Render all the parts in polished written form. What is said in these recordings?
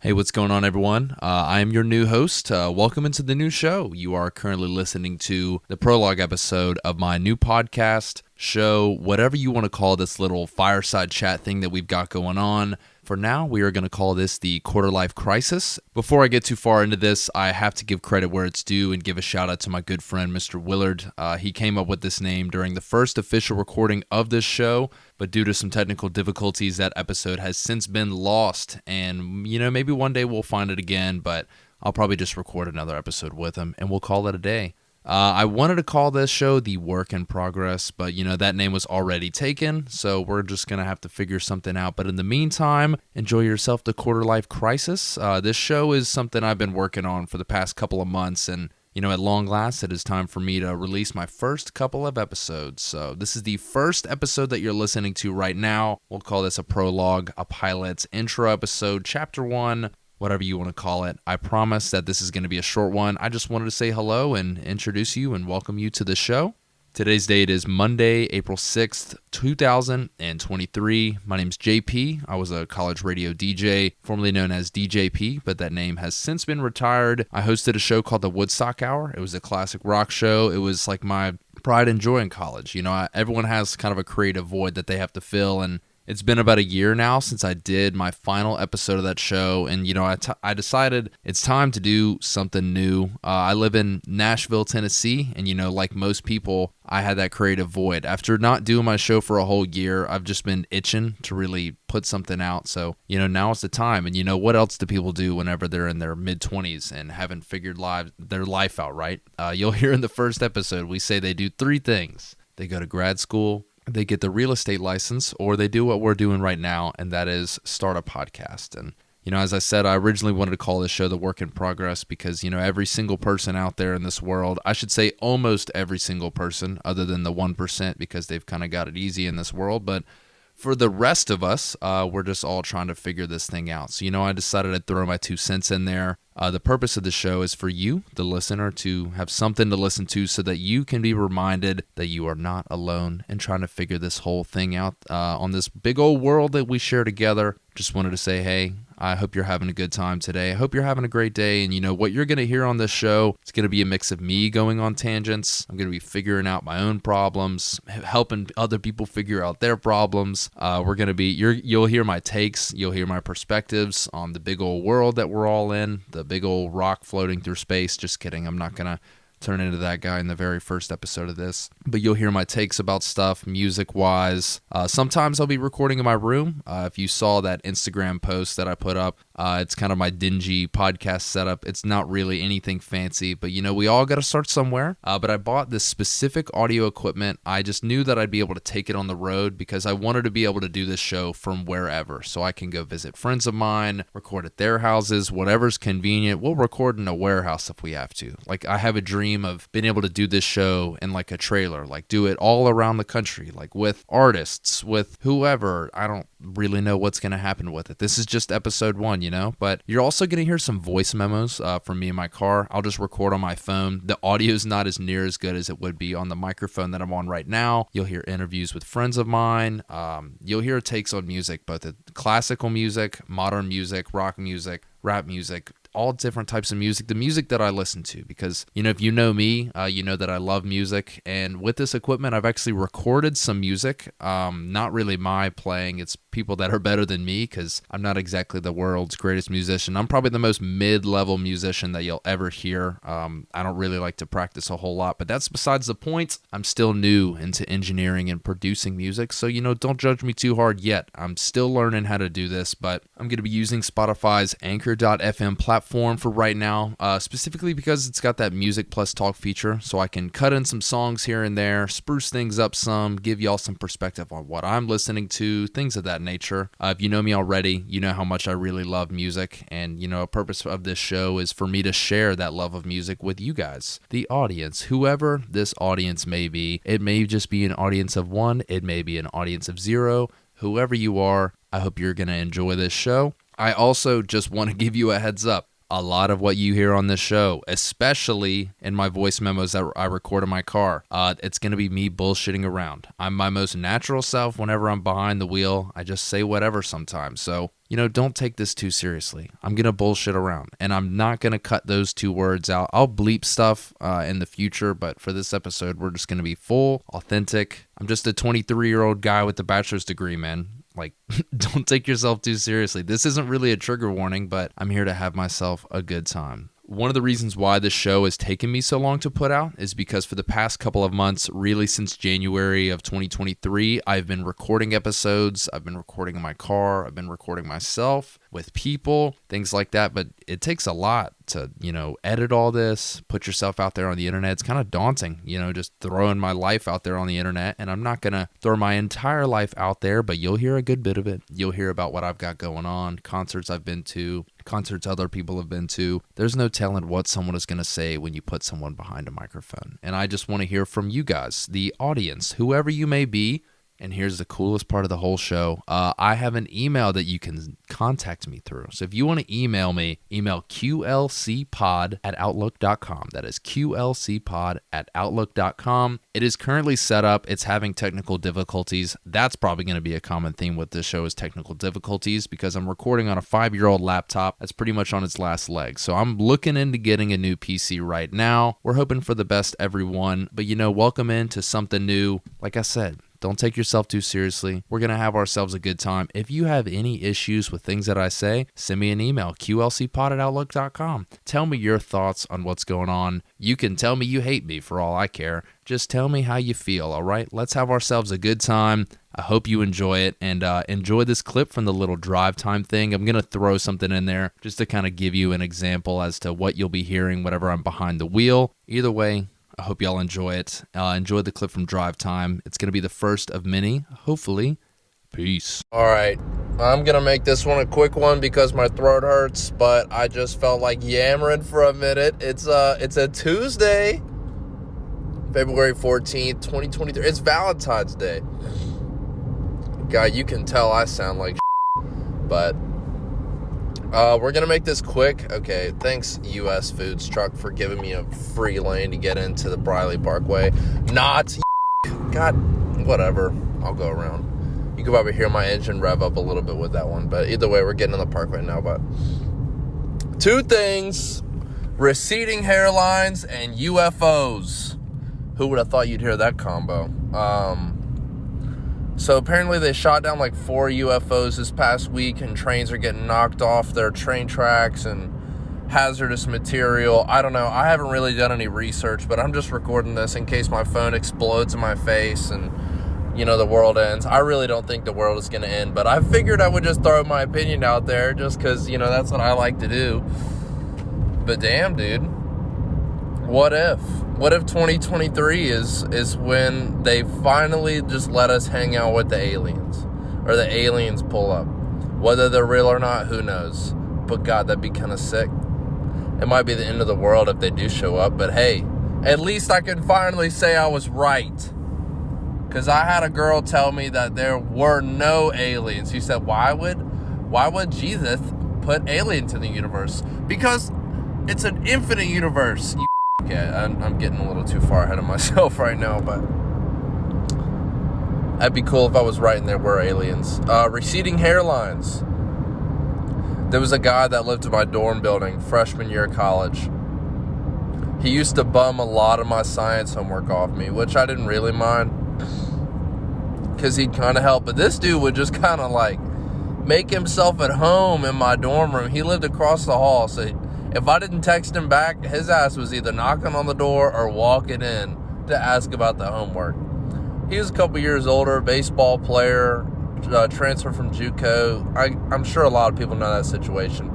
Hey, what's going on, everyone? I am your new host. Welcome into the new show. You are currently listening to the Prologue episode of my new podcast, show, whatever you want to call this little fireside chat thing that we've got going on. For now, we are going to call this the Quarter Life Crisis. Before I get too far into this, I have to give credit where it's due and give a shout out to my good friend, Mr. Willard. He came up with this name during the first official recording of this show, but due to some technical difficulties, that episode has since been lost. And, maybe one day we'll find it again, but I'll probably just record another episode with him and we'll call it a day. I wanted to call this show the Work in Progress, but that name was already taken, so we're just going to have to figure something out. But in the meantime, enjoy yourself the Quarter Life Crisis. This show is something I've been working on for the past couple of months, and at long last, it is time for me to release my first couple of episodes. So this is the first episode that you're listening to right now. We'll call this a prologue, a pilot's intro episode, chapter 1. Whatever you want to call it. I promise that this is going to be a short one. I just wanted to say hello and introduce you and welcome you to the show. Today's date is Monday, April 6th, 2023. My name's JP. I was a college radio DJ, formerly known as DJP, but that name has since been retired. I hosted a show called the Woodstock Hour. It was a classic rock show. It was like my pride and joy in college. Everyone has kind of a creative void that they have to fill, and it's been about a year now since I did my final episode of that show, and I decided it's time to do something new. I live in Nashville, Tennessee, and like most people, I had that creative void. After not doing my show for a whole year, I've just been itching to really put something out. So, now is the time. And what else do people do whenever they're in their mid-20s and haven't figured their life out, right? You'll hear in the first episode, we say they do 3 things. They go to grad school, they get the real estate license, or they do what we're doing right now, and that is start a podcast. And, as I said, I originally wanted to call this show The Work in Progress because, every single person out there in this world, I should say almost every single person, other than the 1% because they've kind of got it easy in this world, but for the rest of us, we're just all trying to figure this thing out. So, I decided I'd throw my 2 cents in there. The purpose of the show is for you, the listener, to have something to listen to so that you can be reminded that you are not alone in trying to figure this whole thing out on this big old world that we share together. Just wanted to say, hey, I hope you're having a good time today. I hope you're having a great day. And what you're going to hear on this show, it's going to be a mix of me going on tangents. I'm going to be figuring out my own problems, helping other people figure out their problems. We're going to be, you'll hear my takes. You'll hear my perspectives on the big old world that we're all in, the big old rock floating through space. Just kidding. I'm not going to turn into that guy in the very first episode of this. But you'll hear my takes about stuff, music-wise. Sometimes I'll be recording in my room. If you saw that Instagram post that I put up, it's kind of my dingy podcast setup. It's not really anything fancy, but we all got to start somewhere. But I bought this specific audio equipment. I just knew that I'd be able to take it on the road because I wanted to be able to do this show from wherever. So I can go visit friends of mine, record at their houses, whatever's convenient. We'll record in a warehouse if we have to. Like, I have a dream of being able to do this show in like a trailer, like do it all around the country, like with artists, with whoever. I don't really know what's going to happen with it. This is just episode 1, but you're also going to hear some voice memos from me in my car. I'll just record on my phone. The audio is not as near as good as it would be on the microphone that I'm on right now. You'll hear interviews with friends of mine. You'll hear takes on music, both the classical music, modern music, rock music, rap music, all different types of music, the music that I listen to, because, if you know me, you know that I love music, and with this equipment, I've actually recorded some music, not really my playing, it's people that are better than me, because I'm not exactly the world's greatest musician. I'm probably the most mid-level musician that you'll ever hear. I don't really like to practice a whole lot, but that's besides the point. I'm still new into engineering and producing music, so, don't judge me too hard yet. I'm still learning how to do this, but I'm going to be using Spotify's Anchor.fm platform for right now, specifically because it's got that music plus talk feature, so I can cut in some songs here and there, spruce things up some, give y'all some perspective on what I'm listening to, things of that nature. If you know me already, you know how much I really love music, and a purpose of this show is for me to share that love of music with you guys, the audience, whoever this audience may be. It may just be an audience of 1, it may be an audience of 0, whoever you are. I hope you're going to enjoy this show. I also just want to give you a heads up. A lot of what you hear on this show, especially in my voice memos that I record in my car, it's going to be me bullshitting around. I'm my most natural self whenever I'm behind the wheel. I just say whatever sometimes. So, don't take this too seriously. I'm going to bullshit around, and I'm not going to cut those 2 words out. I'll bleep stuff in the future, but for this episode, we're just going to be full, authentic. I'm just a 23-year-old guy with a bachelor's degree, man. Like, don't take yourself too seriously. This isn't really a trigger warning, but I'm here to have myself a good time. One of the reasons why this show has taken me so long to put out is because for the past couple of months, really since January of 2023, I've been recording episodes. I've been recording in my car. I've been recording myself with people, things like that. But it takes a lot to, edit all this, put yourself out there on the internet. It's kind of daunting, just throwing my life out there on the internet. And I'm not going to throw my entire life out there, but you'll hear a good bit of it. You'll hear about what I've got going on, concerts I've been to, concerts other people have been to. There's no telling what someone is going to say when you put someone behind a microphone. And I just want to hear from you guys, the audience, whoever you may be. And here's the coolest part of the whole show. I have an email that you can contact me through. So if you want to email me, email QLCpod@outlook.com. That is QLCpod@outlook.com. It is currently set up. It's having technical difficulties. That's probably going to be a common theme with this show is technical difficulties because I'm recording on a 5-year-old laptop that's pretty much on its last leg. So I'm looking into getting a new PC right now. We're hoping for the best, everyone. But, welcome into something new. Like I said, don't take yourself too seriously. We're going to have ourselves a good time. If you have any issues with things that I say, send me an email, QLCpod@outlook.com. Tell me your thoughts on what's going on. You can tell me you hate me for all I care. Just tell me how you feel, all right? Let's have ourselves a good time. I hope you enjoy it and enjoy this clip from the little drive time thing. I'm going to throw something in there just to kind of give you an example as to what you'll be hearing whenever I'm behind the wheel. Either way, I hope y'all enjoy it. Enjoy the clip from Drive Time. It's going to be the first of many, hopefully. Peace. All right. I'm going to make this one a quick one because my throat hurts, but I just felt like yammering for a minute. It's a Tuesday, February 14th, 2023. It's Valentine's Day. God, you can tell I sound like but we're going to make this quick. Okay, thanks, U.S. Foods Truck, for giving me a free lane to get into the Briley Parkway. Not, God, whatever. I'll go around. You can probably hear my engine rev up a little bit with that one. But either way, we're getting in the parkway now. But 2 things, receding hairlines and UFOs. Who would have thought you'd hear that combo? So apparently they shot down like 4 UFOs this past week, and trains are getting knocked off their train tracks and hazardous material. I don't know. I haven't really done any research, but I'm just recording this in case my phone explodes in my face and, the world ends. I really don't think the world is going to end, but I figured I would just throw my opinion out there just because, that's what I like to do. But damn, dude. What if? What if 2023 is when they finally just let us hang out with the aliens? Or the aliens pull up. Whether they're real or not, who knows? But God, that'd be kind of sick. It might be the end of the world if they do show up. But hey, at least I can finally say I was right. Because I had a girl tell me that there were no aliens. She said, why would Jesus put aliens in the universe? Because it's an infinite universe. Okay, I'm getting a little too far ahead of myself right now, but that'd be cool if I was right and there were aliens. Receding hairlines. There was a guy that lived in my dorm building, freshman year of college. He used to bum a lot of my science homework off me, which I didn't really mind, because he'd kind of help. But this dude would just kind of like make himself at home in my dorm room. He lived across the hall, so if I didn't text him back, his ass was either knocking on the door or walking in to ask about the homework. He was a couple years older, baseball player, transferred from JUCO. I'm sure a lot of people know that situation.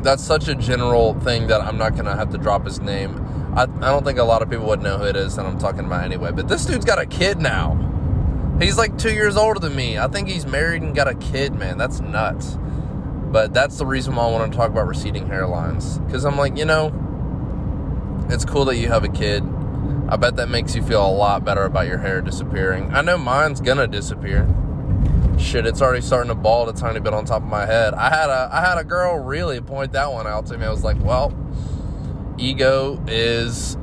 That's such a general thing that I'm not going to have to drop his name. I don't think a lot of people would know who it is that I'm talking about anyway. But this dude's got a kid now. He's like 2 years older than me. I think he's married and got a kid, man. That's nuts. But that's the reason why I want to talk about receding hairlines. Because I'm like, it's cool that you have a kid. I bet that makes you feel a lot better about your hair disappearing. I know mine's gonna disappear. Shit, it's already starting to bald a tiny bit on top of my head. I had a girl really point that one out to me. I was like, well, ego is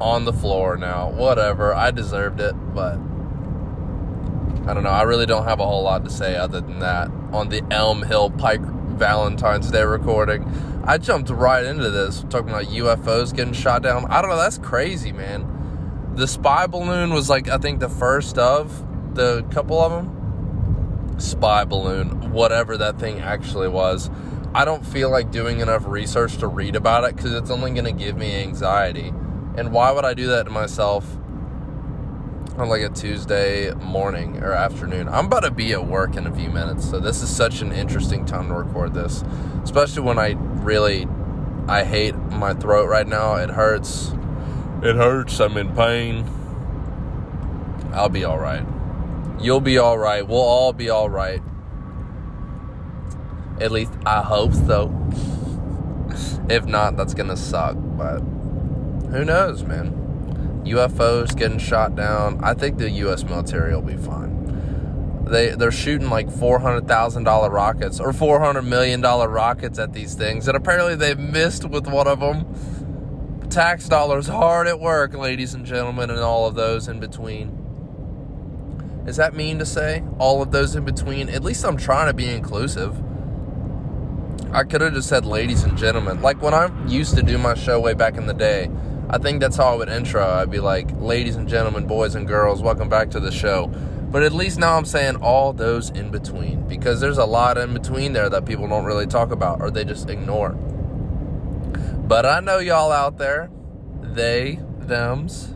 on the floor now. Whatever. I deserved it, but I don't know. I really don't have a whole lot to say other than that on the Elm Hill Pike Valentine's Day recording. I jumped right into this, talking about UFOs getting shot down. I don't know. That's crazy, man. The spy balloon was like, I think the first of the couple of them. Spy balloon, whatever that thing actually was. I don't feel like doing enough research to read about it because it's only going to give me anxiety. And why would I do that to myself on like a Tuesday morning or afternoon? I'm about to be at work in a few minutes, so this is such an interesting time to record this, especially when I hate my throat right now. It hurts. I'm in pain. I'll be all right. You'll be all right. We'll all be all right. At least I hope so. If not, that's gonna suck, but who knows, man. UFOs getting shot down. I think the U.S. military will be fine. They're shooting like $400,000 rockets or $400 million rockets at these things, and apparently they've missed with one of them. Tax dollars hard at work, ladies and gentlemen, and all of those in between. Is that mean to say? All of those in between? At least I'm trying to be inclusive. I could have just said ladies and gentlemen. Like when I used to do my show way back in the day, I think that's how I would intro. I'd be like, ladies and gentlemen, boys and girls, welcome back to the show. But at least now I'm saying all those in between. Because there's a lot in between there that people don't really talk about or they just ignore. But I know y'all out there, they, thems,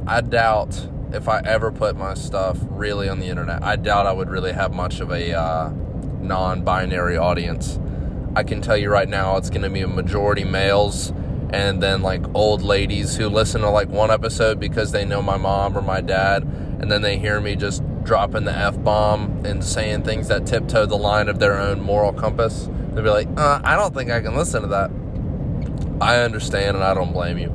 I doubt if I ever put my stuff really on the internet, I doubt I would really have much of a non-binary audience. I can tell you right now, it's going to be a majority males and then like old ladies who listen to like one episode because they know my mom or my dad, and then they hear me just dropping the F-bomb and saying things that tiptoe the line of their own moral compass. They'll be like, I don't think I can listen to that. I understand, and I don't blame you.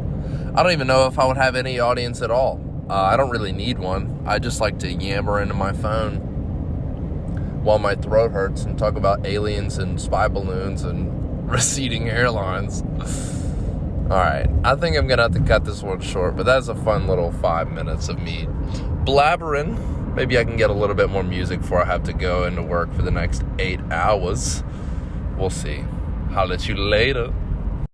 I don't even know if I would have any audience at all. I don't really need one. I just like to yammer into my phone while my throat hurts and talk about aliens and spy balloons and receding hairlines. Alright, I think I'm going to have to cut this one short, but that's a fun little 5 minutes of me blabbering. Maybe I can get a little bit more music before I have to go into work for the next 8 hours. We'll see. Holla at you later.